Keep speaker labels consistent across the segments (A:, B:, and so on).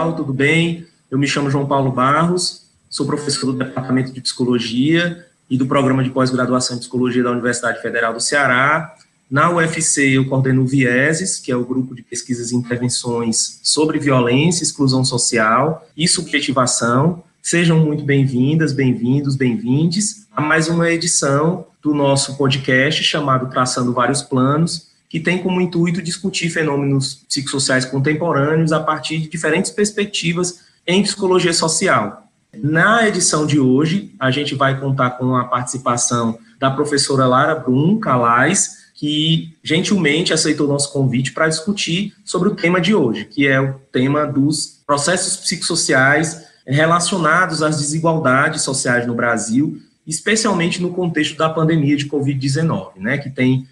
A: pessoal, tudo bem? Eu me chamo João Paulo Barros, sou professor do Departamento de Psicologia e do Programa de Pós-Graduação em Psicologia da Universidade Federal do Ceará. Na UFC, eu coordeno o Vieses, que é o Grupo de Pesquisas e Intervenções sobre Violência, Exclusão Social e Subjetivação. Sejam muito bem-vindas, bem-vindos, bem-vindes a mais uma edição do nosso podcast chamado Traçando Vários Planos, que tem como intuito discutir fenômenos psicossociais contemporâneos a partir de diferentes perspectivas em psicologia social. Na edição de hoje, a gente vai contar com a participação da professora Lara Brum Calais, que gentilmente aceitou o nosso convite para discutir sobre o tema de hoje, que é o tema dos processos psicossociais relacionados às desigualdades sociais no Brasil, especialmente no contexto da pandemia de Covid-19, né, que tem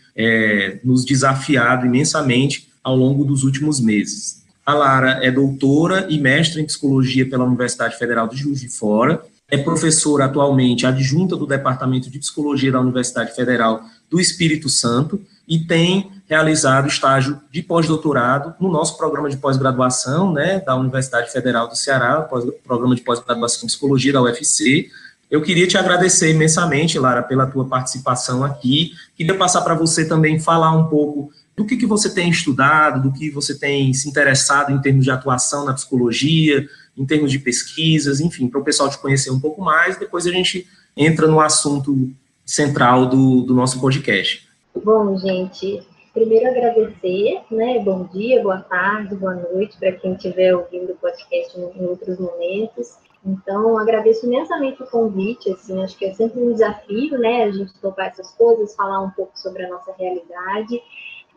A: nos desafiado imensamente ao longo dos últimos meses. A Lara é doutora e mestre em psicologia pela Universidade Federal de Juiz de Fora, é professora atualmente adjunta do Departamento de Psicologia da Universidade Federal do Espírito Santo e tem realizado estágio de pós-doutorado no nosso programa de pós-graduação, né, da Universidade Federal do Ceará, programa de pós-graduação em Psicologia da UFC. Eu queria te agradecer imensamente, Lara, pela tua participação aqui. Queria passar para você também falar um pouco do que você tem estudado, do que você tem se interessado em termos de atuação na psicologia, em termos de pesquisas, enfim, para o pessoal te conhecer um pouco mais. Depois a gente entra no assunto central do nosso podcast.
B: Bom, gente, primeiro agradecer, né? Bom dia, boa tarde, boa noite para quem estiver ouvindo o podcast em outros momentos. Então, agradeço imensamente o convite, assim, acho que é sempre um desafio, né, a gente topar essas coisas, falar um pouco sobre a nossa realidade.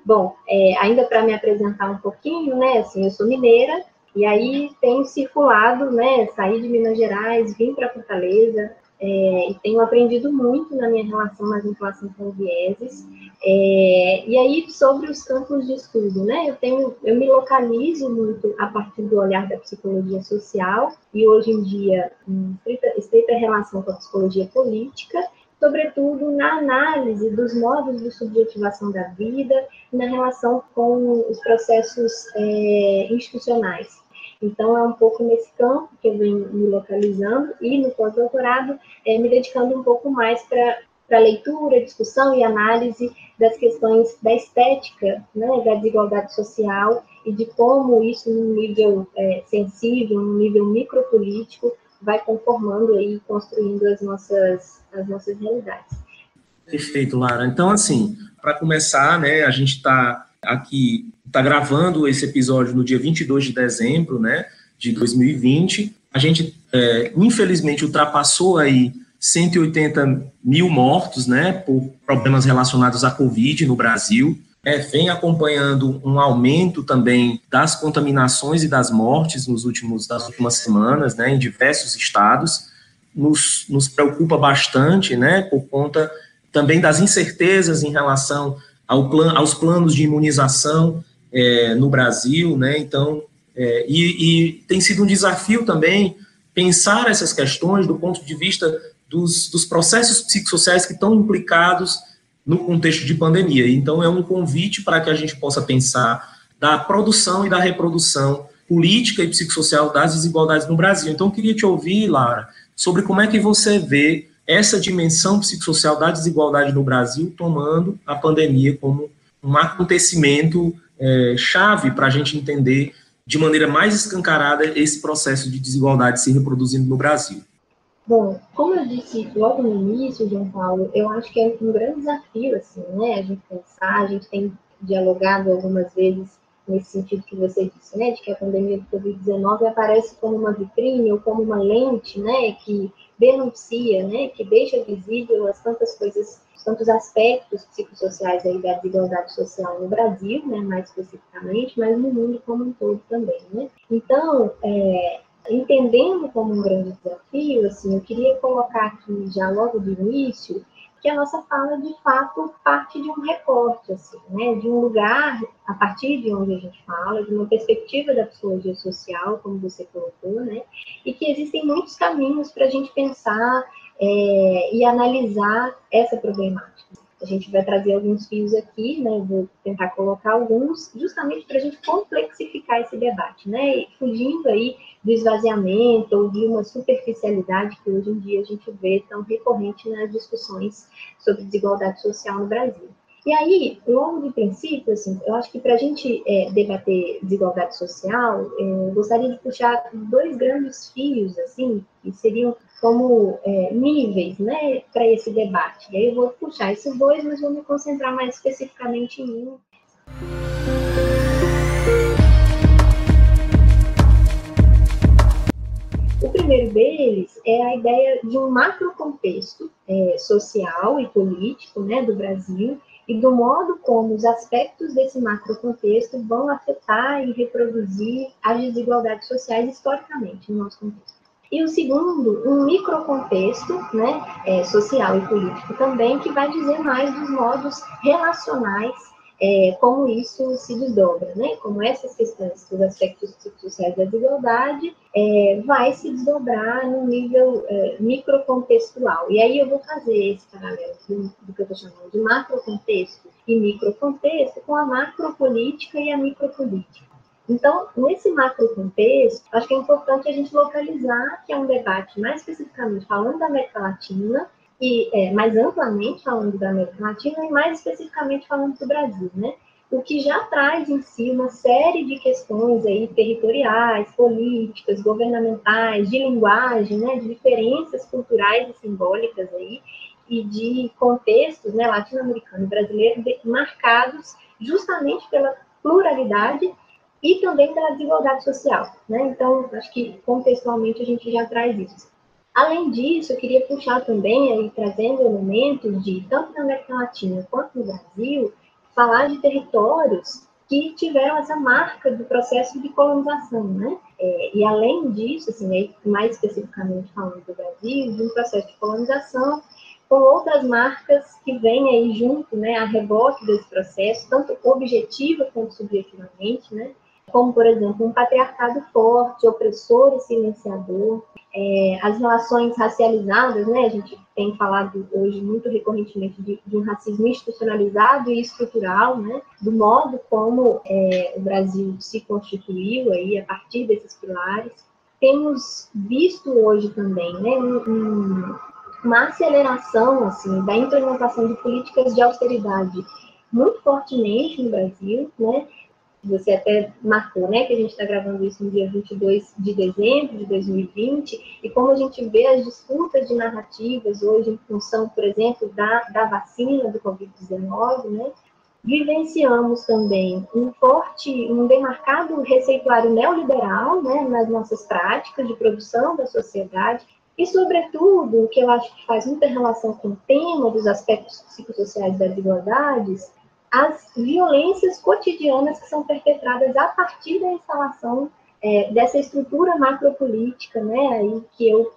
B: Bom, ainda para me apresentar um pouquinho, né, assim, eu sou mineira, e aí tenho circulado, né, saí de Minas Gerais, vim para Fortaleza, e tenho aprendido muito na minha relação, na vinculação com Vieses. E aí, sobre os campos de estudo, né, eu me localizo muito a partir do olhar da psicologia social, e hoje em dia, em estreita relação com a psicologia política, sobretudo na análise dos modos de subjetivação da vida, na relação com os processos institucionais. Então, é um pouco nesse campo que eu venho me localizando e no pós-doutorado me dedicando um pouco mais para leitura, discussão e análise das questões da estética, né, da desigualdade social e de como isso, num nível sensível, num nível micropolítico, vai conformando e construindo as nossas realidades.
A: Perfeito, Lara. Então, assim, para começar, né, a gente está gravando esse episódio no dia 22 de dezembro, né, de 2020. A gente, infelizmente, ultrapassou aí 180 mil mortos, né, por problemas relacionados à Covid no Brasil. Vem acompanhando um aumento também das contaminações e das mortes das últimas semanas, né, em diversos estados. Nos preocupa bastante, né, por conta também das incertezas em relação aos planos de imunização no Brasil, né, então, e tem sido um desafio também pensar essas questões do ponto de vista dos processos psicossociais que estão implicados no contexto de pandemia. Então, é um convite para que a gente possa pensar da produção e da reprodução política e psicossocial das desigualdades no Brasil. Então, eu queria te ouvir, Lara, sobre como é que você vê essa dimensão psicossocial da desigualdade no Brasil tomando a pandemia como um acontecimento chave para a gente entender de maneira mais escancarada esse processo de desigualdade se reproduzindo no Brasil.
B: Bom, como eu disse logo no início, João Paulo, eu acho que é um grande desafio, assim, né, a gente pensar, a gente tem dialogado algumas vezes nesse sentido que você disse, né, de que a pandemia do Covid-19 aparece como uma vitrine ou como uma lente, né, que denuncia, né, que deixa visível as tantas coisas, tantos aspectos psicossociais aí da desigualdade social no Brasil, né, mais especificamente, mas no mundo como um todo também, né. Então, entendendo como um grande desafio, assim, eu queria colocar aqui já logo de início que a nossa fala, de fato, parte de um recorte, assim, né, de um lugar, a partir de onde a gente fala, de uma perspectiva da psicologia social, como você colocou, né, e que existem muitos caminhos para a gente pensar e analisar essa problemática. A gente vai trazer alguns fios aqui, né? Vou tentar colocar alguns, justamente para a gente complexificar esse debate, né? E fugindo aí do esvaziamento ou de uma superficialidade que hoje em dia a gente vê tão recorrente nas discussões sobre desigualdade social no Brasil. E aí, logo de princípio, assim, eu acho que para a gente debater desigualdade social, eu gostaria de puxar dois grandes fios, assim, que seriam como níveis, né, para esse debate. E aí eu vou puxar esses dois, mas vou me concentrar mais especificamente em um. O primeiro deles é a ideia de um macrocontexto social e político, né, do Brasil, e do modo como os aspectos desse macrocontexto vão afetar e reproduzir as desigualdades sociais historicamente no nosso contexto. E o segundo, um microcontexto, né, social e político também, que vai dizer mais dos modos relacionais, como isso se desdobra, né, como essas questões dos aspectos sociais da desigualdade vai se desdobrar no nível microcontextual. E aí eu vou fazer esse paralelo do que eu estou chamando de macrocontexto e microcontexto com a macropolítica e a micropolítica. Então, nesse macrocontexto, acho que é importante a gente localizar que é um debate mais especificamente falando da América Latina, e mais amplamente falando da América Latina e mais especificamente falando do Brasil, né? O que já traz em si uma série de questões aí territoriais, políticas, governamentais, de linguagem, né? De diferenças culturais e simbólicas aí, e de contextos, né, latino-americano e brasileiro marcados justamente pela pluralidade e também pela desigualdade social, né? Então, acho que contextualmente a gente já traz isso. Além disso, eu queria puxar também, aí, trazendo elementos de, tanto na América Latina quanto no Brasil, falar de territórios que tiveram essa marca do processo de colonização, né? E além disso, assim, aí, mais especificamente falando do Brasil, de um processo de colonização com outras marcas que vêm aí junto, né, a rebote desse processo, tanto objetiva quanto subjetivamente, né? Como, por exemplo, um patriarcado forte, opressor e silenciador, as relações racializadas, né? A gente tem falado hoje muito recorrentemente de um racismo institucionalizado e estrutural, né? Do modo como o Brasil se constituiu aí a partir desses pilares. Temos visto hoje também, né, uma aceleração assim da implementação de políticas de austeridade muito fortemente no Brasil, né? Você até marcou, né, que a gente está gravando isso no dia 22 de dezembro de 2020, e como a gente vê as disputas de narrativas hoje em função, por exemplo, da vacina do Covid-19, né, vivenciamos também um demarcado receituário neoliberal, né, nas nossas práticas de produção da sociedade, e, sobretudo, o que eu acho que faz muita relação com o tema dos aspectos psicossociais das desigualdades, as violências cotidianas que são perpetradas a partir da instalação dessa estrutura macropolítica, né, aí que eu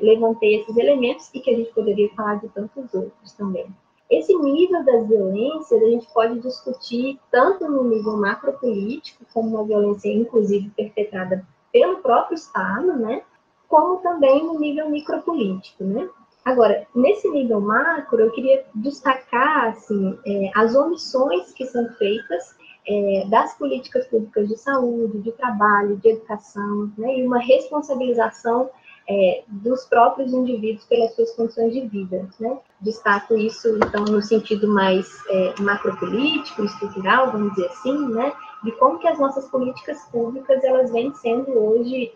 B: levantei esses elementos e que a gente poderia falar de tantos outros também. Esse nível das violências a gente pode discutir tanto no nível macropolítico, como uma violência, inclusive, perpetrada pelo próprio Estado, né, como também no nível micropolítico, né? Agora, nesse nível macro, eu queria destacar assim, as omissões que são feitas das políticas públicas de saúde, de trabalho, de educação, né, e uma responsabilização dos próprios indivíduos pelas suas condições de vida, né? Destaco isso, então, no sentido mais macropolítico, estrutural, vamos dizer assim, né, de como que as nossas políticas públicas elas vêm sendo hoje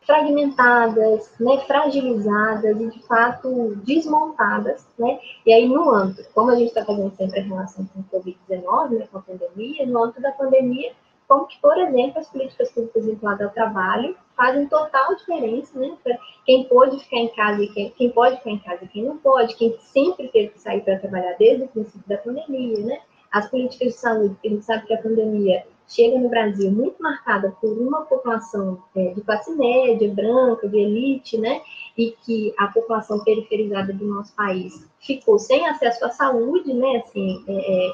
B: fragmentadas, né, fragilizadas e, de fato, desmontadas, né? E aí, no âmbito, como a gente está fazendo sempre a relação com o Covid-19, né, com a pandemia, no âmbito da pandemia, como que, por exemplo, as políticas públicas vinculadas ao trabalho fazem total diferença, né, para quem pode ficar em casa e quem pode ficar em casa e quem não pode, quem sempre teve que sair para trabalhar desde o princípio da pandemia, né? As políticas de saúde, porque a gente sabe que a pandemia chega no Brasil muito marcada por uma população de classe média, branca, de elite, né? E que a população periferizada do nosso país ficou sem acesso à saúde, né? Assim,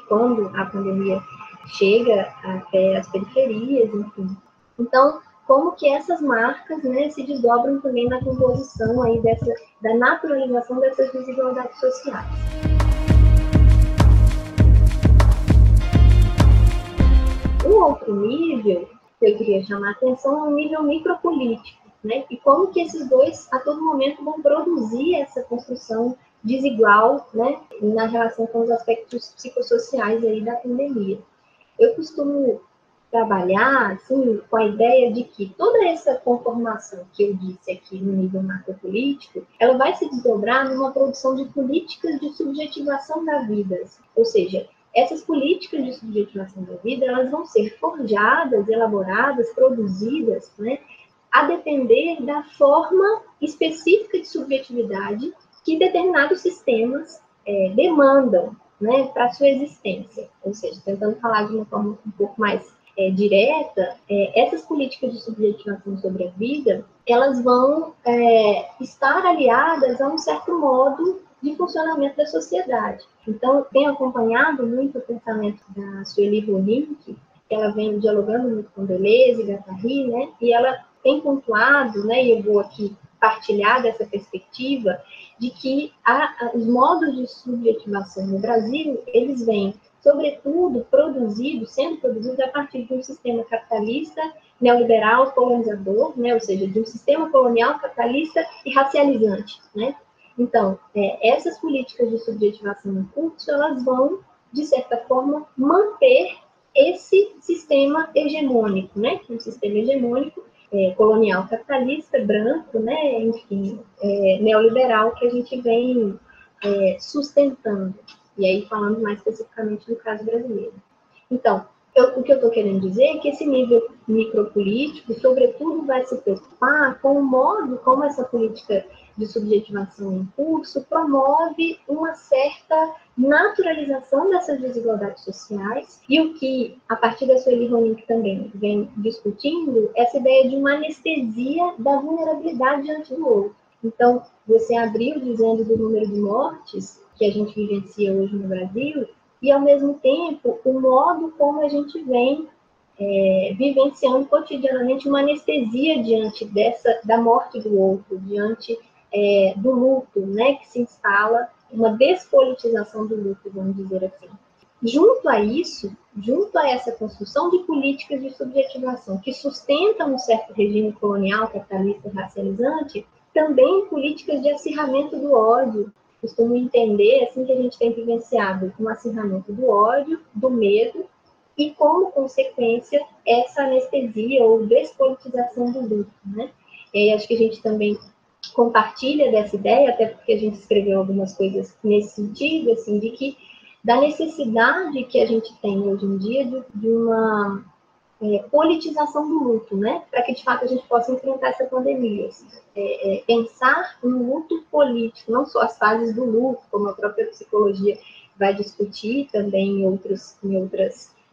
B: quando a pandemia chega até as periferias, enfim. Então, como que essas marcas, né, se desdobram também na composição aí da naturalização dessas desigualdades sociais. outro nível, que eu queria chamar a atenção, é o nível micropolítico, né? E como que esses dois, a todo momento, vão produzir essa construção desigual, né, na relação com os aspectos psicossociais aí da pandemia. Eu costumo trabalhar, assim, com a ideia de que toda essa conformação que eu disse aqui no nível macropolítico, ela vai se desdobrar numa produção de políticas de subjetivação da vida. Ou seja, essas políticas de subjetivação da vida, elas vão ser forjadas, elaboradas, produzidas, né, a depender da forma específica de subjetividade que determinados sistemas demandam, né, para sua existência. Ou seja, tentando falar de uma forma um pouco mais direta, essas políticas de subjetivação sobre a vida, elas vão estar aliadas a um certo modo de funcionamento da sociedade. Então, tenho acompanhado muito o pensamento da Sueli Rollink, que ela vem dialogando muito com Deleuze e Guattari, né, e ela tem pontuado, né, e eu vou aqui partilhar dessa perspectiva, de que os modos de subjetivação no Brasil, eles vêm, sobretudo, sendo produzidos a partir de um sistema capitalista, neoliberal, colonizador, né, ou seja, de um sistema colonial, capitalista e racializante, né. Então, essas políticas de subjetivação em curso, elas vão, de certa forma, manter esse sistema hegemônico, né, um sistema hegemônico colonial capitalista, branco, né, enfim, neoliberal, que a gente vem sustentando. E aí, falando mais especificamente do caso brasileiro. Então, o que eu estou querendo dizer é que esse nível micropolítico, sobretudo, vai se preocupar com o modo como essa política de subjetivação em curso promove uma certa naturalização dessas desigualdades sociais e o que, a partir da Sueli Rollink também vem discutindo, essa ideia de uma anestesia da vulnerabilidade diante do outro. Então, você abriu dizendo do número de mortes que a gente vivencia hoje no Brasil, e, ao mesmo tempo, o modo como a gente vem vivenciando cotidianamente uma anestesia diante da morte do outro, diante do luto, né, que se instala, uma despolitização do luto, vamos dizer assim. Junto a isso, junto a essa construção de políticas de subjetivação que sustentam um certo regime colonial, capitalista e racializante, também políticas de acirramento do ódio. Costumo entender, assim, que a gente tem vivenciado um acirramento do ódio, do medo, e como consequência, essa anestesia ou despolitização do luto, né? E acho que a gente também compartilha dessa ideia, até porque a gente escreveu algumas coisas nesse sentido, assim, de que da necessidade que a gente tem hoje em dia de uma politização do luto, né? Para que, de fato, a gente possa enfrentar essa pandemia. Assim. Pensar um luto político, não só as fases do luto, como a própria psicologia vai discutir também em outras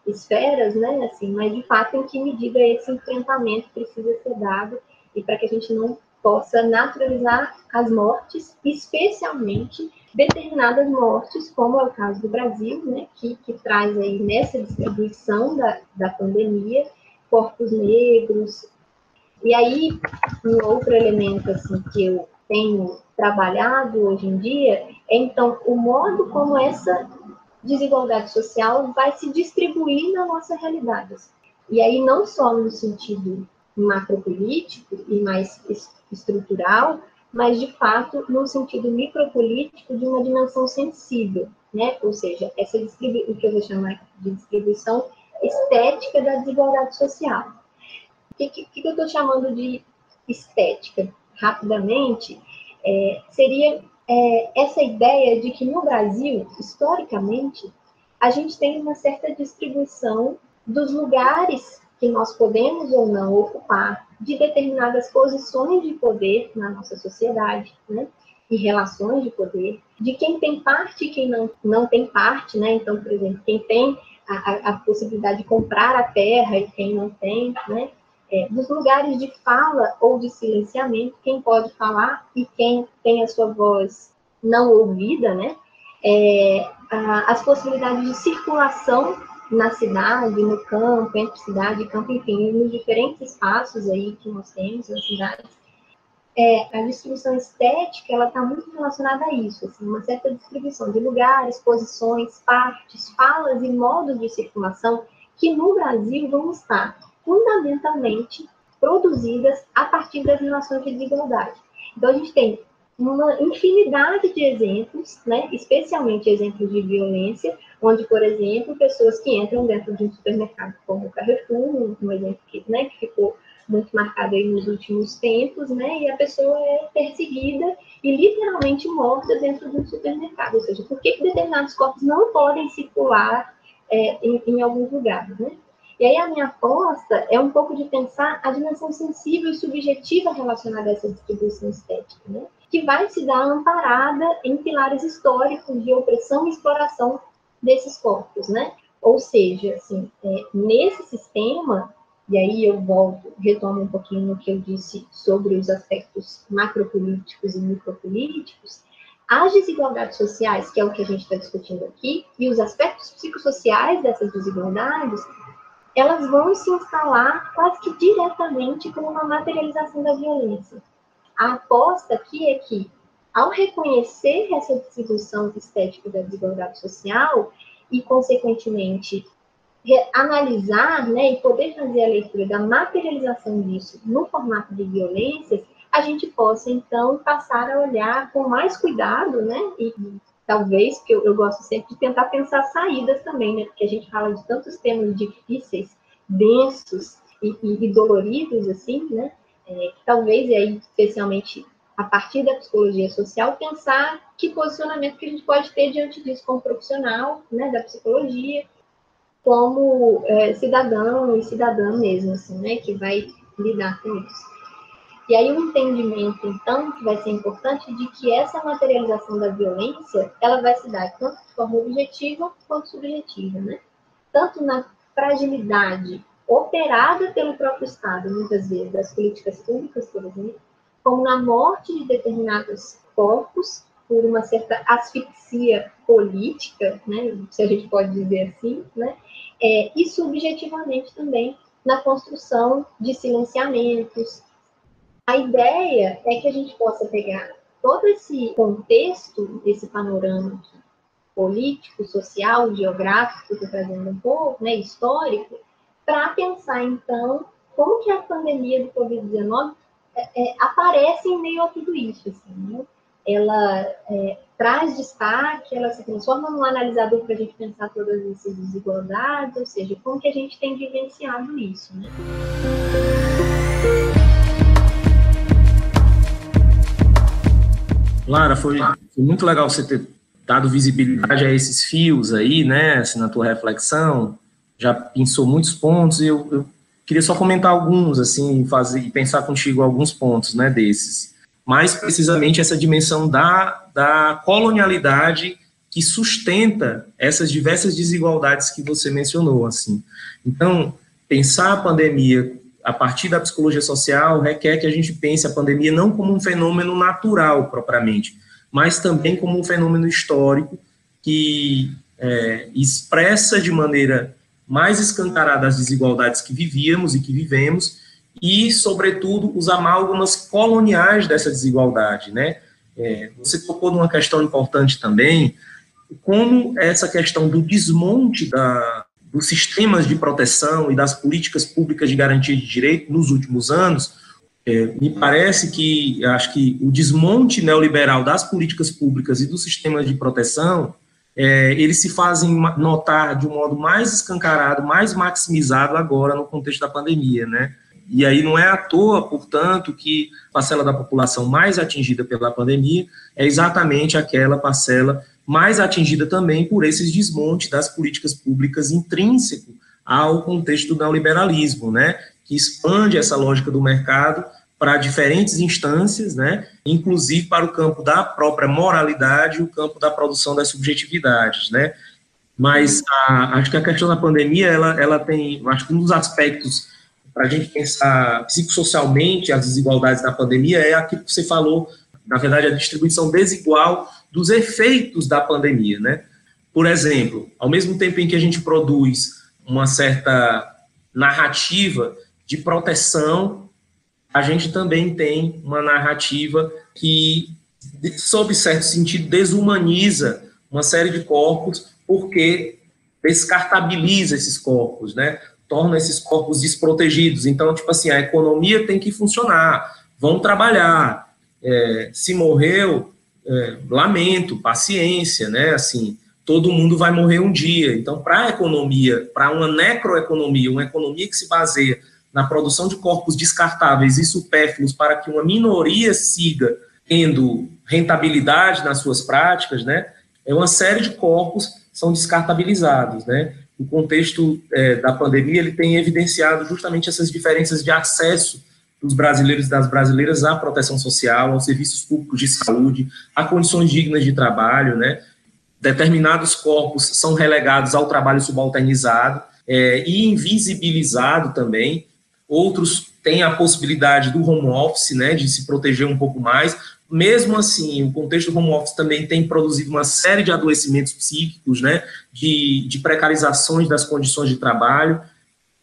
B: esferas, né? Assim, mas, de fato, em que medida esse enfrentamento precisa ser dado e para que a gente não possa naturalizar as mortes, especialmente determinadas mortes, como é o caso do Brasil, né, que traz aí nessa distribuição da pandemia, corpos negros. E aí, um outro elemento assim, que eu tenho trabalhado hoje em dia é, então, o modo como essa desigualdade social vai se distribuir na nossa realidade. E aí, não só no sentido macropolítico e mais estrutural, mas, de fato, no sentido micropolítico de uma dimensão sensível, né? Ou seja, o que eu vou chamar de distribuição estética da desigualdade social. O que eu estou chamando de estética? Rapidamente, seria essa ideia de que no Brasil, historicamente, a gente tem uma certa distribuição dos lugares que nós podemos ou não ocupar de determinadas posições de poder na nossa sociedade, né? E relações de poder, de quem tem parte e quem não tem parte, né? Então, por exemplo, quem tem a possibilidade de comprar a terra e quem não tem, né? Dos lugares de fala ou de silenciamento, quem pode falar e quem tem a sua voz não ouvida, né? As possibilidades de circulação na cidade, no campo, entre cidade e campo, enfim, nos diferentes espaços aí que nós temos nas cidades, a distribuição estética, ela está muito relacionada a isso, assim, uma certa distribuição de lugares, posições, partes, falas e modos de circulação que no Brasil vão estar fundamentalmente produzidas a partir das relações de desigualdade. Então, a gente tem uma infinidade de exemplos, né, especialmente exemplos de violência, onde, por exemplo, pessoas que entram dentro de um supermercado como o Carrefour, um exemplo que, né, que ficou muito marcado aí nos últimos tempos, né, e a pessoa é perseguida e literalmente morta dentro de um supermercado. Ou seja, por que determinados corpos não podem circular em alguns lugares, né? E aí a minha aposta é um pouco de pensar a dimensão sensível e subjetiva relacionada a essa distribuição estética, né? Que vai se dar amparada em pilares históricos de opressão e exploração desses corpos, né? Ou seja, assim, nesse sistema, e aí eu retomo um pouquinho no que eu disse sobre os aspectos macropolíticos e micropolíticos, as desigualdades sociais, que é o que a gente está discutindo aqui, e os aspectos psicossociais dessas desigualdades, elas vão se instalar quase que diretamente como uma materialização da violência. A aposta aqui é que, ao reconhecer essa distribuição estética da desigualdade social e, consequentemente, analisar, né, e poder fazer a leitura da materialização disso no formato de violências, a gente possa, então, passar a olhar com mais cuidado, né, e talvez, porque eu gosto sempre de tentar pensar saídas também, né, porque a gente fala de tantos temas difíceis, densos e doloridos, assim, né, talvez, e aí, especialmente a partir da psicologia social, pensar que posicionamento que a gente pode ter diante disso como profissional, né, da psicologia, como cidadão e cidadã mesmo, assim, né, que vai lidar com isso. E aí o entendimento, então, que vai ser importante de que essa materialização da violência, ela vai se dar tanto de forma objetiva quanto subjetiva, né? Tanto na fragilidade operada pelo próprio Estado, muitas vezes, das políticas públicas, por exemplo, como na morte de determinados corpos por uma certa asfixia política, né, se a gente pode dizer assim, né, e subjetivamente também na construção de silenciamentos. A ideia é que a gente possa pegar todo esse contexto, esse panorama político, social, geográfico, que eu estou trazendo um pouco, né, histórico, para pensar, então, como que a pandemia do Covid-19 aparece em meio a tudo isso, assim, né? Ela traz destaque, ela se transforma num analisador para a gente pensar todas essas desigualdades, ou seja, como que a gente tem vivenciado isso, né?
A: Lara, foi muito legal você ter dado visibilidade a esses fios aí, né, assim, na tua reflexão, já pensou muitos pontos, e eu queria só comentar alguns, assim, pensar contigo alguns pontos, né, desses. Mais precisamente essa dimensão da colonialidade que sustenta essas diversas desigualdades que você mencionou, assim. Então, pensar a pandemia a partir da psicologia social requer que a gente pense a pandemia não como um fenômeno natural, propriamente, mas também como um fenômeno histórico que expressa de maneira mais escancarada as desigualdades que vivíamos e que vivemos e, sobretudo, os amálgamas coloniais dessa desigualdade, né? Você tocou numa questão importante também, como essa questão do desmonte dos sistemas de proteção e das políticas públicas de garantia de direito nos últimos anos, me parece que, acho que o desmonte neoliberal das políticas públicas e dos sistemas de proteção, eles se fazem notar de um modo mais escancarado, mais maximizado agora no contexto da pandemia, né? E aí não é à toa, portanto, que a parcela da população mais atingida pela pandemia é exatamente aquela parcela mais atingida também por esses desmontes das políticas públicas intrínseco ao contexto do neoliberalismo, né, que expande essa lógica do mercado para diferentes instâncias, né, inclusive para o campo da própria moralidade e o campo da produção das subjetividades, né. Mas acho que a questão da pandemia, ela tem, acho que um dos aspectos para a gente pensar psicossocialmente as desigualdades da pandemia é aquilo que você falou, na verdade, a distribuição desigual dos efeitos da pandemia, né? Por exemplo, ao mesmo tempo em que a gente produz uma certa narrativa de proteção, a gente também tem uma narrativa que, sob certo sentido, desumaniza uma série de corpos, porque descartabiliza esses corpos, né? Torna esses corpos desprotegidos. Então, tipo assim, a economia tem que funcionar, vão trabalhar. Se morreu, lamento, paciência, né? Assim, todo mundo vai morrer um dia. Então, para a economia, para uma necroeconomia, uma economia que se baseia na produção de corpos descartáveis e supérfluos para que uma minoria siga tendo rentabilidade nas suas práticas, né? Uma série de corpos são descartabilizados, né? O contexto da pandemia ele tem evidenciado justamente essas diferenças de acesso dos brasileiros e das brasileiras à proteção social, aos serviços públicos de saúde, a condições dignas de trabalho, né? Determinados corpos são relegados ao trabalho subalternizado e invisibilizado também. Outros têm a possibilidade do home office, né, de se proteger um pouco mais. Mesmo assim, o contexto do home office também tem produzido uma série de adoecimentos psíquicos, né, de precarizações das condições de trabalho.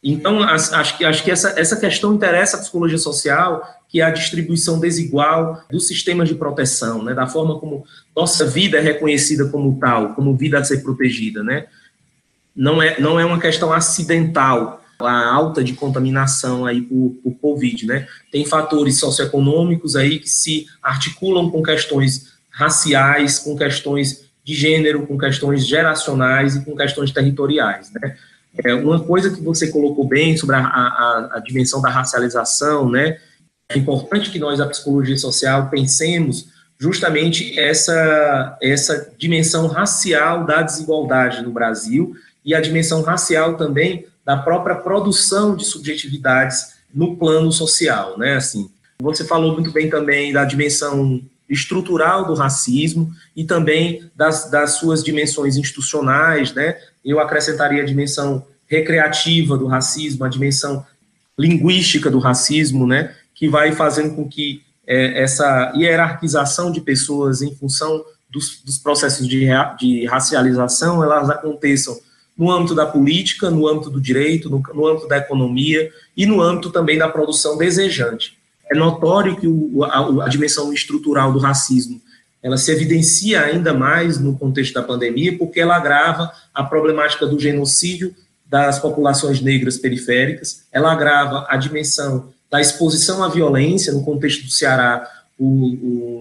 A: Então, acho que essa questão interessa a psicologia social, que é a distribuição desigual dos sistemas de proteção, né, da forma como nossa vida é reconhecida como tal, como vida a ser protegida, né. Não é uma questão acidental a alta de contaminação aí por Covid, né? Tem fatores socioeconômicos aí que se articulam com questões raciais, com questões de gênero, com questões geracionais e com questões territoriais, né? Uma coisa que você colocou bem sobre a dimensão da racialização, né? É importante que nós, da psicologia social, pensemos justamente essa dimensão racial da desigualdade no Brasil e a dimensão racial também da própria produção de subjetividades no plano social, né? Assim, você falou muito bem também da dimensão estrutural do racismo e também das suas dimensões institucionais, né? Eu acrescentaria a dimensão recreativa do racismo, a dimensão linguística do racismo, né? Que vai fazendo com que essa hierarquização de pessoas em função dos processos de racialização, elas aconteçam no âmbito da política, no âmbito do direito, no âmbito da economia e no âmbito também da produção desejante. É notório que a dimensão estrutural do racismo ela se evidencia ainda mais no contexto da pandemia, porque ela agrava a problemática do genocídio das populações negras periféricas, ela agrava a dimensão da exposição à violência. No contexto do Ceará,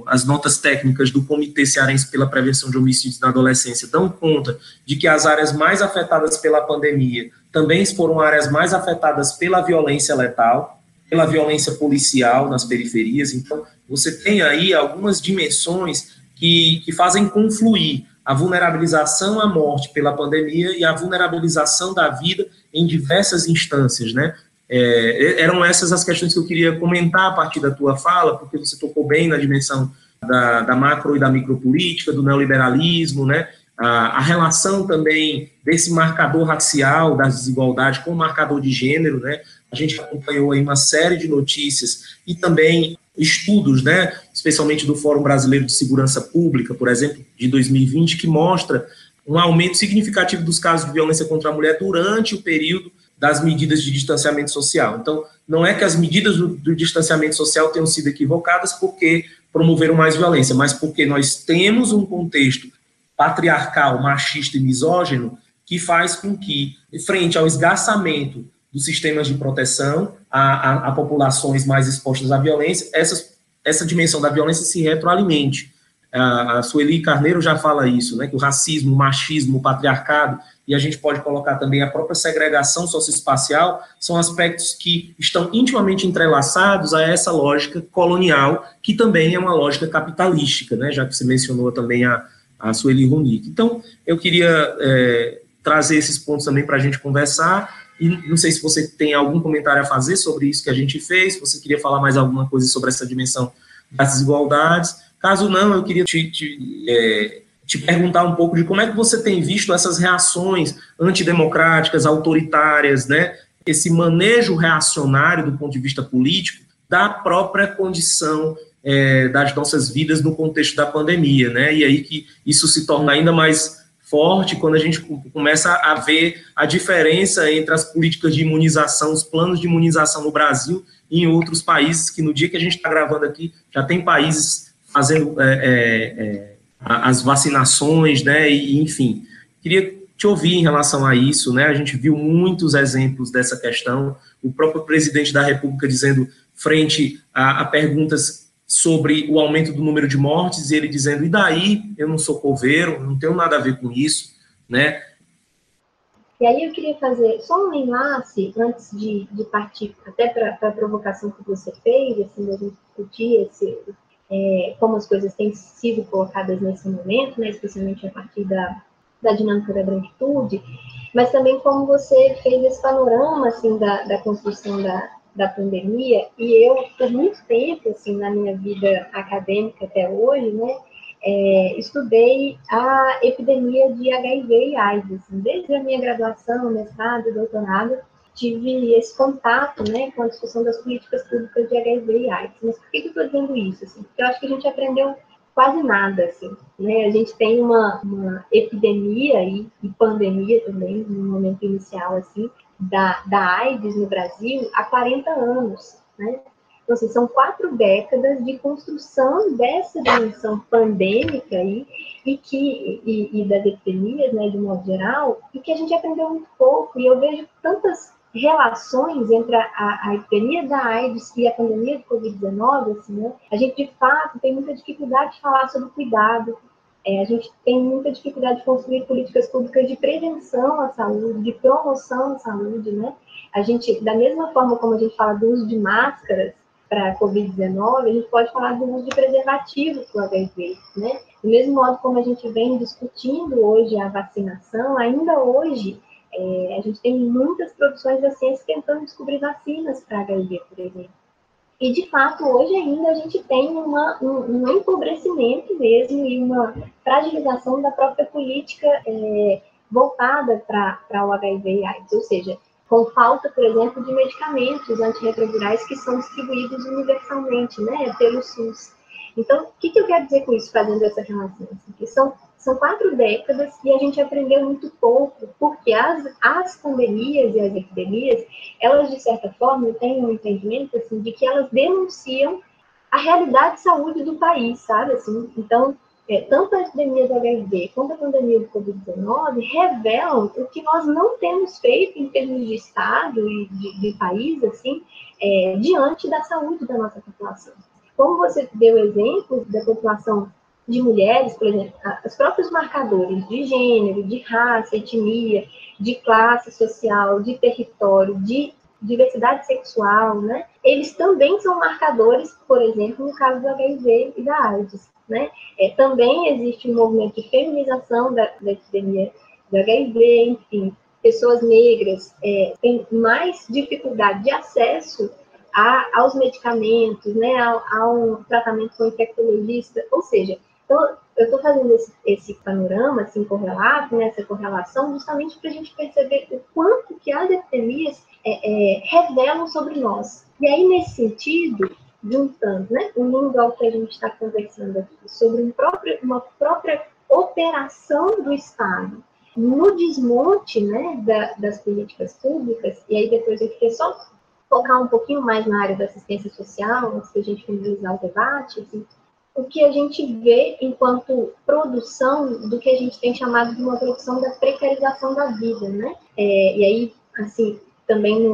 A: as notas técnicas do Comitê Cearense pela Prevenção de Homicídios na Adolescência dão conta de que as áreas mais afetadas pela pandemia também foram áreas mais afetadas pela violência letal, pela violência policial nas periferias. Então, você tem aí algumas dimensões que fazem confluir a vulnerabilização à morte pela pandemia e a vulnerabilização da vida em diversas instâncias, né? Eram essas as questões que eu queria comentar a partir da tua fala, porque você tocou bem na dimensão da macro e da micropolítica, do neoliberalismo, né? A relação também desse marcador racial, das desigualdades, com o marcador de gênero, né? A gente acompanhou aí uma série de notícias e também estudos, né? Especialmente do Fórum Brasileiro de Segurança Pública, por exemplo, de 2020, que mostra um aumento significativo dos casos de violência contra a mulher durante o período das medidas de distanciamento social. Então, não é que as medidas do distanciamento social tenham sido equivocadas porque promoveram mais violência, mas porque nós temos um contexto patriarcal, machista e misógino que faz com que, frente ao esgarçamento dos sistemas de proteção a populações mais expostas à violência, essa dimensão da violência se retroalimente. A Sueli Carneiro já fala isso, né, que o racismo, o machismo, o patriarcado, e a gente pode colocar também a própria segregação socioespacial, são aspectos que estão intimamente entrelaçados a essa lógica colonial, que também é uma lógica capitalística, né, já que você mencionou também a Sueli Runic. Então, eu queria trazer esses pontos também para a gente conversar, e não sei se você tem algum comentário a fazer sobre isso que a gente fez, se você queria falar mais alguma coisa sobre essa dimensão das desigualdades. Caso não, eu queria te perguntar um pouco de como é que você tem visto essas reações antidemocráticas, autoritárias, né? Esse manejo reacionário do ponto de vista político da própria condição das nossas vidas no contexto da pandemia, né? E aí que isso se torna ainda mais forte quando a gente começa a ver a diferença entre as políticas de imunização, os planos de imunização no Brasil e em outros países, que no dia que a gente está gravando aqui, já tem países fazendo as vacinações, né, e enfim. Queria te ouvir em relação a isso, né? A gente viu muitos exemplos dessa questão, o próprio presidente da República dizendo, frente a perguntas sobre o aumento do número de mortes, e ele dizendo, e daí? Eu não sou coveiro, não tenho nada a ver com isso, né?
B: E aí eu queria fazer só um enlace, antes de partir até para a provocação que você fez, assim, da gente discutir como as coisas têm sido colocadas nesse momento, né, especialmente a partir da dinâmica da branquitude, mas também como você fez esse panorama, assim, da construção da pandemia, e eu, por muito tempo, assim, na minha vida acadêmica até hoje, né, estudei a epidemia de HIV e AIDS, assim, desde a minha graduação, mestrado, doutorado, tive esse contato, né, com a discussão das políticas públicas de HIV e AIDS. Mas por que eu estou dizendo isso? Assim? Porque eu acho que a gente aprendeu quase nada, assim, né? A gente tem uma epidemia e pandemia também, no momento inicial, assim, da AIDS no Brasil há 40 anos, né? Então, assim, são 4 décadas de construção dessa dimensão pandêmica aí, e das epidemias, né, de modo geral, e que a gente aprendeu muito pouco, e eu vejo tantas relações entre a epidemia da AIDS e a pandemia do Covid-19, assim, né? A gente, de fato, tem muita dificuldade de falar sobre cuidado, a gente tem muita dificuldade de construir políticas públicas de prevenção à saúde, de promoção à saúde, né? A gente, da mesma forma como a gente fala do uso de máscaras para a Covid-19, a gente pode falar do uso de preservativo para o HIV, né? Do mesmo modo como a gente vem discutindo hoje a vacinação, ainda hoje a gente tem muitas produções da ciência tentando descobrir vacinas para HIV, por exemplo. E, de fato, hoje ainda a gente tem um empobrecimento mesmo e uma fragilização da própria política voltada para o HIV e AIDS, ou seja, com falta, por exemplo, de medicamentos antirretrovirais que são distribuídos universalmente, né, pelo SUS. Então, o que eu quero dizer com isso, fazendo essa relação? Que são 4 décadas e a gente aprendeu muito pouco, porque as pandemias e as epidemias, elas, de certa forma, têm um entendimento, assim, de que elas denunciam a realidade de saúde do país, sabe? Assim, então, tanto a epidemia do HIV quanto a pandemia do Covid-19 revelam o que nós não temos feito em termos de Estado e de país, assim, diante da saúde da nossa população. Como você deu exemplo da população de mulheres, por exemplo, os próprios marcadores de gênero, de raça, etnia, de classe social, de território, de diversidade sexual, né? Eles também são marcadores, por exemplo, no caso do HIV e da AIDS, né? Também existe um movimento de feminização da epidemia do HIV, enfim, pessoas negras têm mais dificuldade de acesso aos medicamentos, né, ao tratamento com infectologista, ou seja, então, eu estou fazendo esse panorama, assim, correlato, né, essa correlação, justamente para a gente perceber o quanto que as epidemias revelam sobre nós. E aí, nesse sentido, juntando, né, unindo ao que a gente está conversando aqui, sobre uma própria operação do Estado no desmonte, né, das políticas públicas, e aí depois eu queria só focar um pouquinho mais na área da assistência social, antes de a gente finalizar o debate, assim, o que a gente vê enquanto produção do que a gente tem chamado de uma produção da precarização da vida, né? E aí, assim, também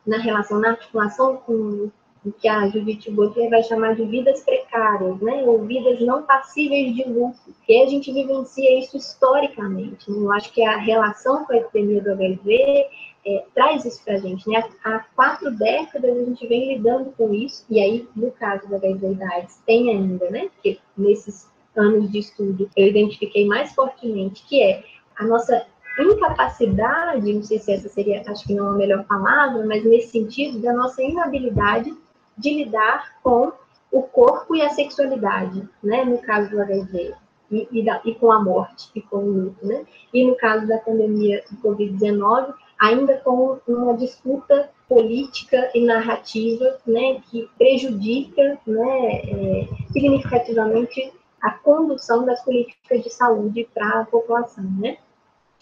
B: na relação, na articulação com o que a Judith Butler vai chamar de vidas precárias, né? Ou vidas não passíveis de lucro. E a gente vivencia isso historicamente, né? Eu acho que a relação com a epidemia do HIV traz isso para a gente, né? Há 4 décadas a gente vem lidando com isso, e aí, no caso da HIV e da AIDS, tem ainda, né? Porque nesses anos de estudo eu identifiquei mais fortemente que a nossa incapacidade, não sei se essa seria, acho que não é a melhor palavra, mas nesse sentido, da nossa inabilidade de lidar com o corpo e a sexualidade, né? No caso do HIV. E com a morte, e com o luto, né? E no caso da pandemia do Covid-19, ainda com uma disputa política e narrativa, né, que prejudica, né, significativamente a condução das políticas de saúde para a população, né?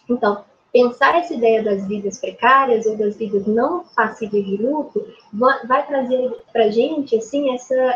B: Então, pensar essa ideia das vidas precárias ou das vidas não passíveis de luto vai trazer para a gente, assim,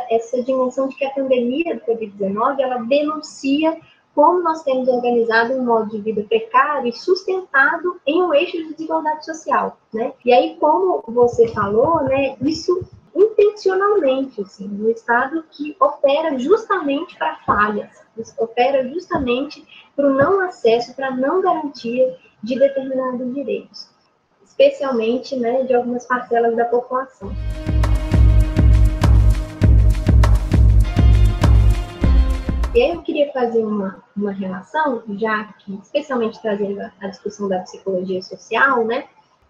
B: essa dimensão de que a pandemia do Covid-19, ela denuncia como nós temos organizado um modo de vida precário e sustentado em um eixo de desigualdade social, né? E aí, como você falou, né, isso intencionalmente, assim, um Estado que opera justamente para falhas, opera justamente para o não acesso, para a não garantia de determinados direitos, especialmente, né, de algumas parcelas da população. E aí eu queria fazer uma relação, já que, especialmente trazendo a discussão da psicologia social, né,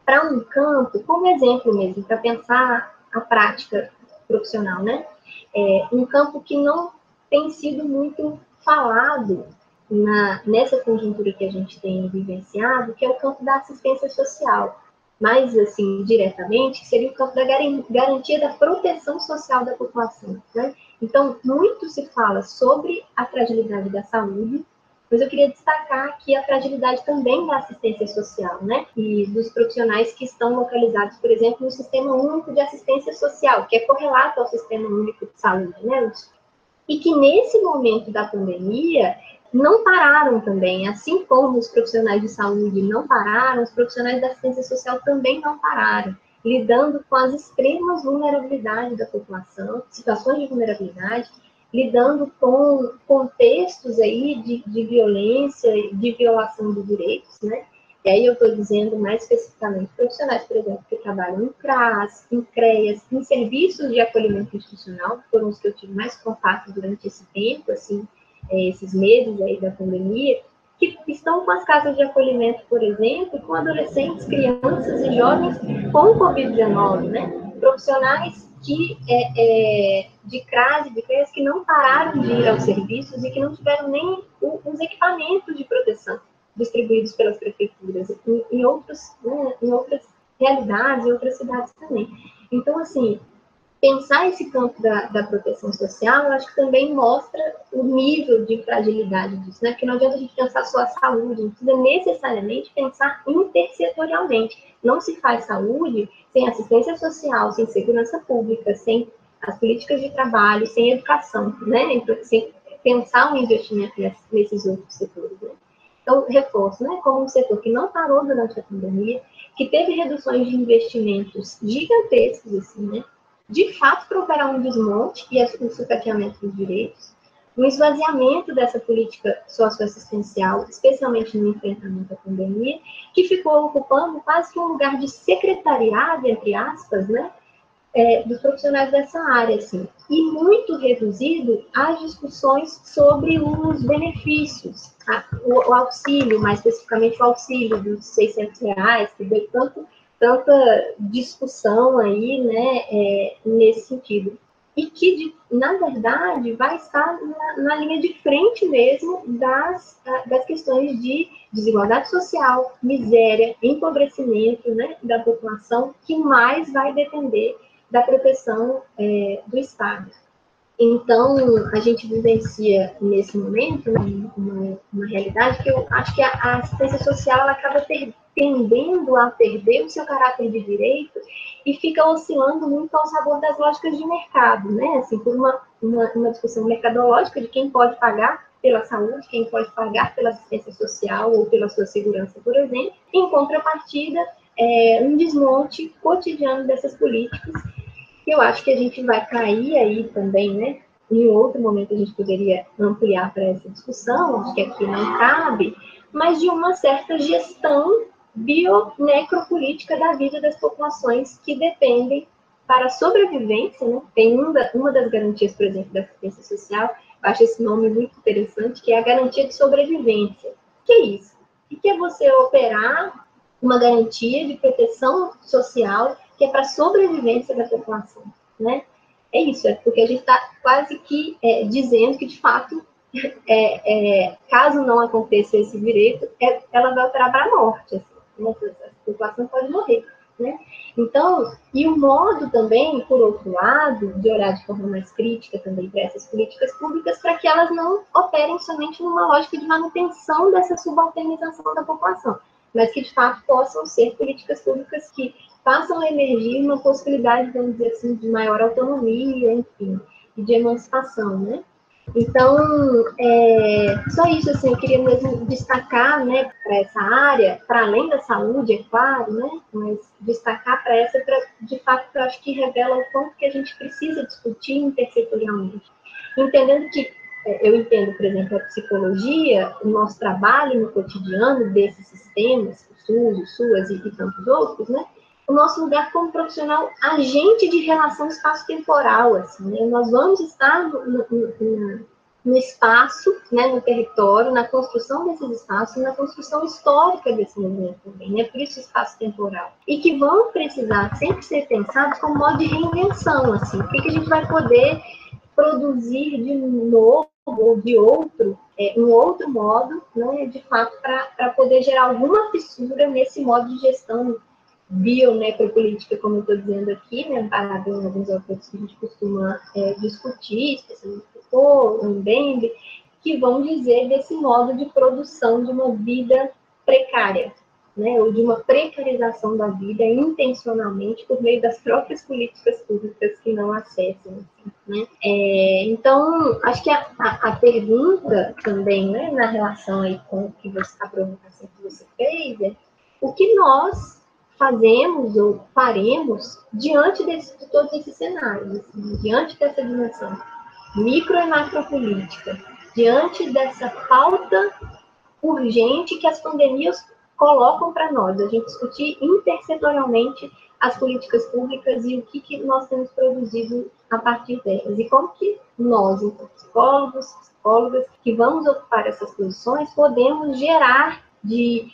B: para um campo, como exemplo mesmo, para pensar a prática profissional, né, um campo que não tem sido muito falado nessa conjuntura que a gente tem vivenciado, que é o campo da assistência social. Mais, assim, diretamente, seria o campo da garantia da proteção social da população, né? Então, muito se fala sobre a fragilidade da saúde, mas eu queria destacar aqui a fragilidade também da assistência social, né? E dos profissionais que estão localizados, por exemplo, no Sistema Único de Assistência Social, que é correlato ao Sistema Único de Saúde, né? E que nesse momento da pandemia não pararam também, assim como os profissionais de saúde não pararam, os profissionais da assistência social também não pararam, lidando com as extremas vulnerabilidades da população, situações de vulnerabilidade, lidando com contextos aí de violência, de violação de direitos, né? E aí eu estou dizendo mais especificamente profissionais, por exemplo, que trabalham em CRAS, em CREAS, em serviços de acolhimento institucional, que foram os que eu tive mais contato durante esse tempo, assim, esses meses aí da pandemia, que estão com as casas de acolhimento, por exemplo, com adolescentes, crianças e jovens com Covid-19, né? Profissionais de CRAS e de CREAS que não pararam de ir aos serviços e que não tiveram nem os equipamentos de proteção distribuídos pelas prefeituras, em outras realidades, em outras cidades também. Então, assim, pensar esse campo da proteção social, eu acho que também mostra o nível de fragilidade disso, né? Porque não adianta a gente pensar só a saúde, a gente precisa necessariamente pensar intersetorialmente. Não se faz saúde sem assistência social, sem segurança pública, sem as políticas de trabalho, sem educação, né? Então, sem pensar um investimento nesses outros setores, né? Então, reforço, né? Como um setor que não parou durante a pandemia, que teve reduções de investimentos gigantescos, assim, né? De fato, para operar um desmonte e o sucateamento dos direitos, um esvaziamento dessa política socioassistencial, especialmente no enfrentamento à pandemia, que ficou ocupando quase que um lugar de secretariado, entre aspas, né, dos profissionais dessa área, assim, e muito reduzido às discussões sobre os benefícios, o auxílio, mais especificamente o auxílio dos R$600, que deu tanta discussão aí, né, nesse sentido. E que, na verdade, vai estar na linha de frente mesmo das questões de desigualdade social, miséria, empobrecimento, né, da população, que mais vai depender da proteção do Estado. Então, a gente vivencia nesse momento, né, uma realidade que eu acho que a assistência social ela acaba tendendo a perder o seu caráter de direito e fica oscilando muito ao sabor das lógicas de mercado, né? Assim, por uma discussão mercadológica de quem pode pagar pela saúde, quem pode pagar pela assistência social ou pela sua segurança, por exemplo, em contrapartida, um desmonte cotidiano dessas políticas. Eu acho que a gente vai cair aí também, né? Em outro momento a gente poderia ampliar para essa discussão, acho que aqui não cabe, mas de uma certa gestão bionecropolítica da vida das populações que dependem para a sobrevivência, né? Tem uma das garantias, por exemplo, da assistência social, eu acho esse nome muito interessante, que é a garantia de sobrevivência. O que é isso? O que é você operar uma garantia de proteção social que é para a sobrevivência da população, né? É isso, porque a gente está quase que dizendo que, de fato, caso não aconteça esse direito, ela vai operar para a morte, assim, né? A população pode morrer, né? Então, e o modo também, por outro lado, de olhar de forma mais crítica também para essas políticas públicas, para que elas não operem somente numa lógica de manutenção dessa subalternização da população, mas que, de fato, possam ser políticas públicas que façam a emergir uma possibilidade, vamos dizer assim, de maior autonomia, enfim, e de emancipação, né? Então, só isso, assim, eu queria mesmo destacar, né, para essa área, para além da saúde, é claro, né, mas destacar para essa, de fato, eu acho que revela o quanto que a gente precisa discutir intersetorialmente. Entendendo que, eu entendo, por exemplo, a psicologia, o nosso trabalho no cotidiano desses sistemas, o SUS, o SUAS e tantos outros, né, o nosso lugar como profissional agente de relação espaço-temporal, assim, né? Nós vamos estar no espaço, né, no território, na construção desses espaços, na construção histórica desse movimento também, né? Por isso espaço-temporal. E que vão precisar sempre ser pensados como modo de reinvenção, assim, o que a gente vai poder produzir de novo ou de outro, um outro modo, né, de fato, para poder gerar alguma fissura nesse modo de gestão bio-necropolítica, como eu estou dizendo aqui, né, parado em alguns autores que a gente costuma discutir, especialmente o Mbembe, que vão dizer desse modo de produção de uma vida precária, né, ou de uma precarização da vida intencionalmente por meio das próprias políticas públicas que não acessam. Né? Então, acho que a pergunta também, né, na relação aí com a provocação que você fez, é o que nós fazemos ou faremos diante de todos esses cenários, assim, diante dessa dimensão micro e macropolítica, diante dessa pauta urgente que as pandemias colocam para nós, a gente discutir intersetorialmente as políticas públicas e o que nós temos produzido a partir delas, e como que nós, então, psicólogos, psicólogas, que vamos ocupar essas posições, podemos gerar de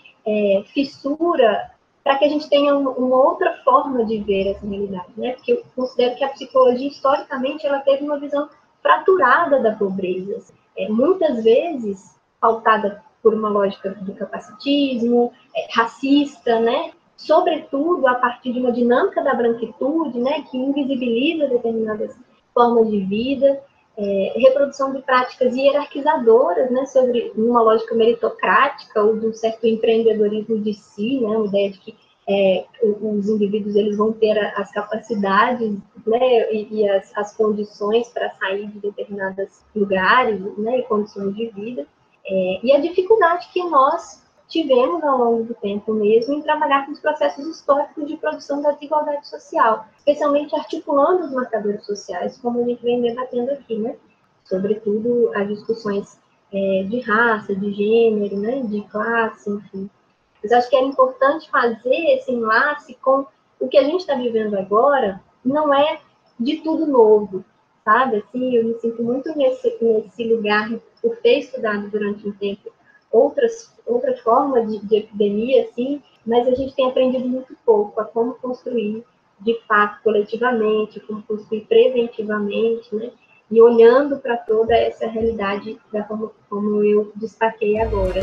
B: fissura para que a gente tenha uma outra forma de ver essa realidade, né? Porque eu considero que a psicologia, historicamente, ela teve uma visão fraturada da pobreza, muitas vezes pautada por uma lógica do capacitismo, racista, né? Sobretudo a partir de uma dinâmica da branquitude, né? Que invisibiliza determinadas formas de vida, reprodução de práticas hierarquizadoras, né? Sobre uma lógica meritocrática ou de um certo empreendedorismo de si, né? Uma ideia de que os indivíduos eles vão ter as capacidades, né, e as condições para sair de determinados lugares, né, e condições de vida, e a dificuldade que nós tivemos ao longo do tempo mesmo em trabalhar com os processos históricos de produção da desigualdade social, especialmente articulando os marcadores sociais, como a gente vem debatendo aqui, né, sobretudo as discussões de raça, de gênero, né, de classe, enfim. Mas acho que era importante fazer esse enlace com o que a gente está vivendo agora, não é de tudo novo, sabe? Assim, eu me sinto muito nesse lugar, por ter estudado durante um tempo outras formas de epidemia, assim, mas a gente tem aprendido muito pouco a como construir, de fato, coletivamente, como construir preventivamente, né? E olhando para toda essa realidade da forma como eu destaquei agora.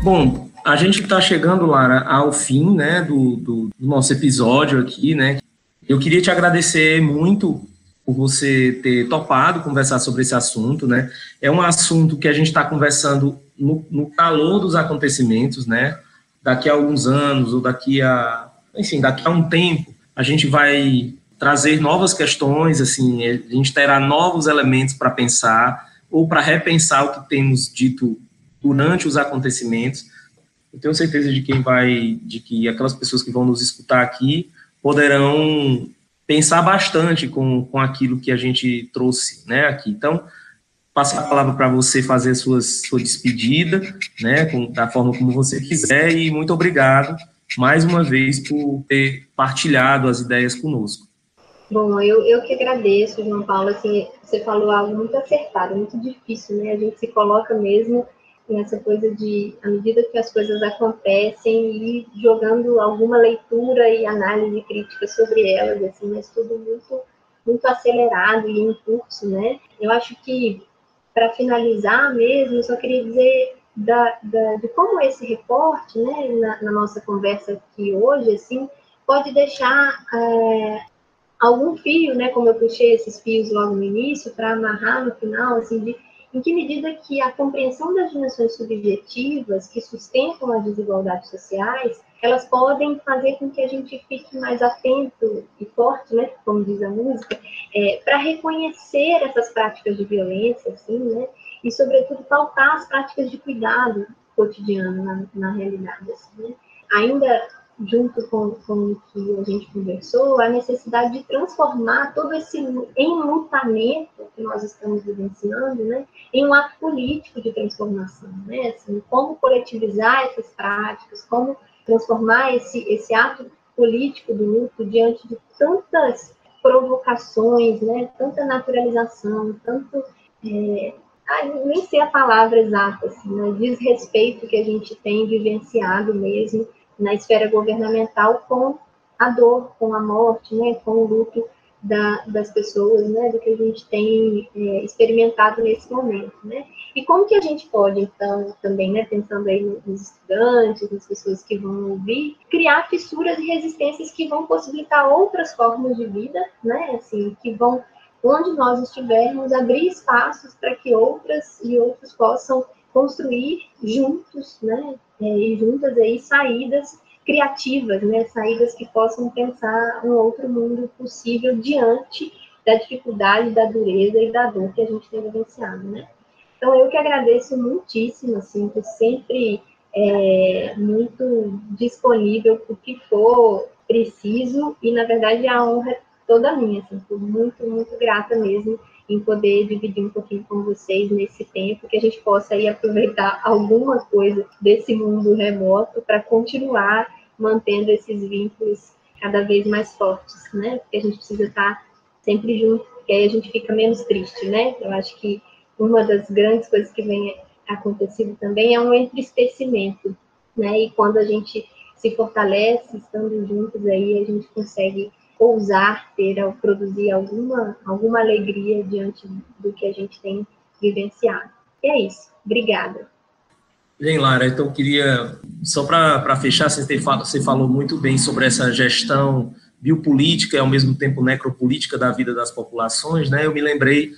A: Bom, a gente está chegando, Lara, ao fim, né, do nosso episódio aqui, né? Eu queria te agradecer muito por você ter topado conversar sobre esse assunto, né? É um assunto que a gente está conversando no calor dos acontecimentos, né? Daqui a alguns anos ou daqui a um tempo, a gente vai trazer novas questões, assim, a gente terá novos elementos para pensar ou para repensar o que temos dito durante os acontecimentos. Eu tenho certeza de que aquelas pessoas que vão nos escutar aqui poderão pensar bastante com aquilo que a gente trouxe, né, aqui. Então, passo a palavra para você fazer sua despedida, né, da forma como você quiser, e muito obrigado mais uma vez por ter partilhado as ideias conosco.
B: Bom, eu que agradeço, João Paulo, assim, você falou algo muito acertado, muito difícil, né? A gente se coloca mesmo nessa coisa de, à medida que as coisas acontecem, e jogando alguma leitura e análise crítica sobre elas, assim, mas tudo muito, muito acelerado e em curso, né? Eu acho que, para finalizar mesmo, eu só queria dizer de como esse reporte, né, na nossa conversa aqui hoje, assim, pode deixar algum fio, né, como eu puxei esses fios logo no início, para amarrar no final, assim, de em que medida que a compreensão das dimensões subjetivas que sustentam as desigualdades sociais, elas podem fazer com que a gente fique mais atento e forte, né, como diz a música, para reconhecer essas práticas de violência, assim, né, e, sobretudo, pautar as práticas de cuidado cotidiano na realidade. Assim, né. Ainda junto com o que a gente conversou, a necessidade de transformar todo esse enlutamento que nós estamos vivenciando, né, em um ato político de transformação, né, assim, como coletivizar essas práticas, como transformar esse ato político do luto diante de tantas provocações, né, tanta naturalização, tanto, nem sei a palavra exata, assim, né, desrespeito que a gente tem vivenciado mesmo na esfera governamental com a dor, com a morte, né, com o luto das pessoas, né, do que a gente tem experimentado nesse momento, né. E como que a gente pode, então, também, né, pensando aí nos estudantes, nas pessoas que vão ouvir, criar fissuras e resistências que vão possibilitar outras formas de vida, né, assim, que vão, onde nós estivermos, abrir espaços para que outras e outros possam construir juntos, né, e juntas aí saídas criativas, né, saídas que possam pensar um outro mundo possível diante da dificuldade, da dureza e da dor que a gente tem vivenciado, né. Então, eu que agradeço muitíssimo, assim, por sempre muito disponível para o que for preciso e, na verdade, a honra é toda minha, assim, estou muito, muito grata mesmo em poder dividir um pouquinho com vocês nesse tempo, que a gente possa aí aproveitar alguma coisa desse mundo remoto para continuar mantendo esses vínculos cada vez mais fortes, né? Porque a gente precisa estar sempre junto, porque aí a gente fica menos triste, né? Eu acho que uma das grandes coisas que vem acontecendo também é um entristecimento, né? E quando a gente se fortalece, estando juntos aí, a gente consegue ousar produzir alguma alegria diante do que a gente tem vivenciado. E é isso. Obrigada.
A: Bem, Lara, então eu queria, só para fechar, você falou muito bem sobre essa gestão biopolítica e ao mesmo tempo necropolítica da vida das populações, né? Eu me lembrei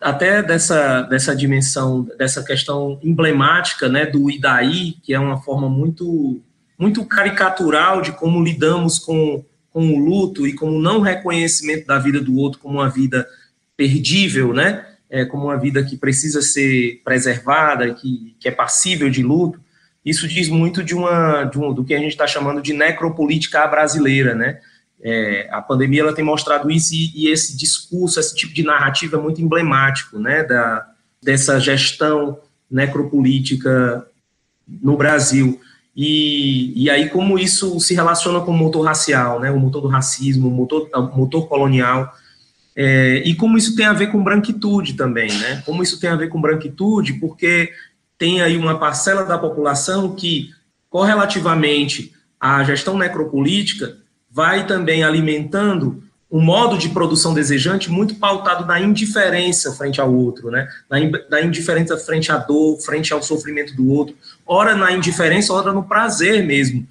A: até dessa dimensão, dessa questão emblemática, né, do Idaí, que é uma forma muito, muito caricatural de como lidamos com o luto e com o não reconhecimento da vida do outro como uma vida perdível, né, como uma vida que precisa ser preservada, que é passível de luto. Isso diz muito do que a gente está chamando de necropolítica brasileira, né. A pandemia ela tem mostrado isso e esse discurso, esse tipo de narrativa é muito emblemático, né, dessa gestão necropolítica no Brasil. E aí como isso se relaciona com o motor racial, né, o motor do racismo, o motor colonial, e como isso tem a ver com branquitude também, né, como isso tem a ver com branquitude, porque tem aí uma parcela da população que, correlativamente à gestão necropolítica, vai também alimentando um modo de produção desejante muito pautado na indiferença frente ao outro, né? Na indiferença frente à dor, frente ao sofrimento do outro, ora na indiferença, ora no prazer mesmo,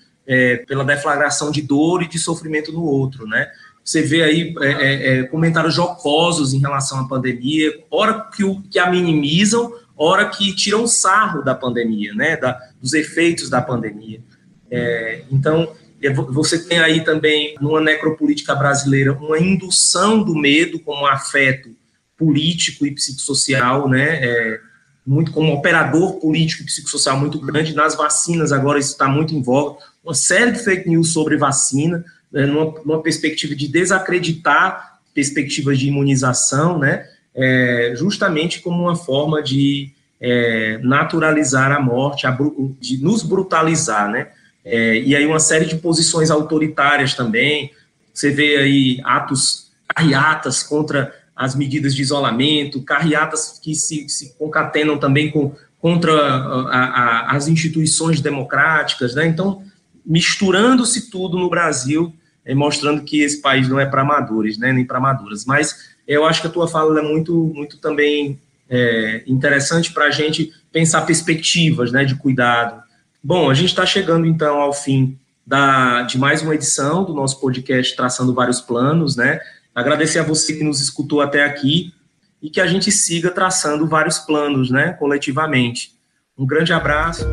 A: pela deflagração de dor e de sofrimento no outro, né? Você vê aí comentários jocosos em relação à pandemia, ora que a minimizam, ora que tiram sarro da pandemia, né? Dos efeitos da pandemia. Então, você tem aí também, numa necropolítica brasileira, uma indução do medo como afeto político e psicossocial, né, muito como operador político e psicossocial muito grande. Nas vacinas, agora isso está muito em voga, uma série de fake news sobre vacina, né, numa perspectiva de desacreditar perspectivas de imunização, né, justamente como uma forma de naturalizar a morte, de nos brutalizar, né. E aí uma série de posições autoritárias também. Você vê aí carreatas contra as medidas de isolamento, carreatas que se concatenam também contra as instituições democráticas, né? Então, misturando-se tudo no Brasil, mostrando que esse país não é para amadores, né? Nem para amadoras. Mas eu acho que a tua fala é muito, muito também interessante para a gente pensar perspectivas, né, de cuidado. Bom, a gente está chegando, então, ao fim de mais uma edição do nosso podcast Traçando Vários Planos, né? Agradecer a você que nos escutou até aqui. e que a gente siga traçando vários planos, né, coletivamente. Um grande abraço.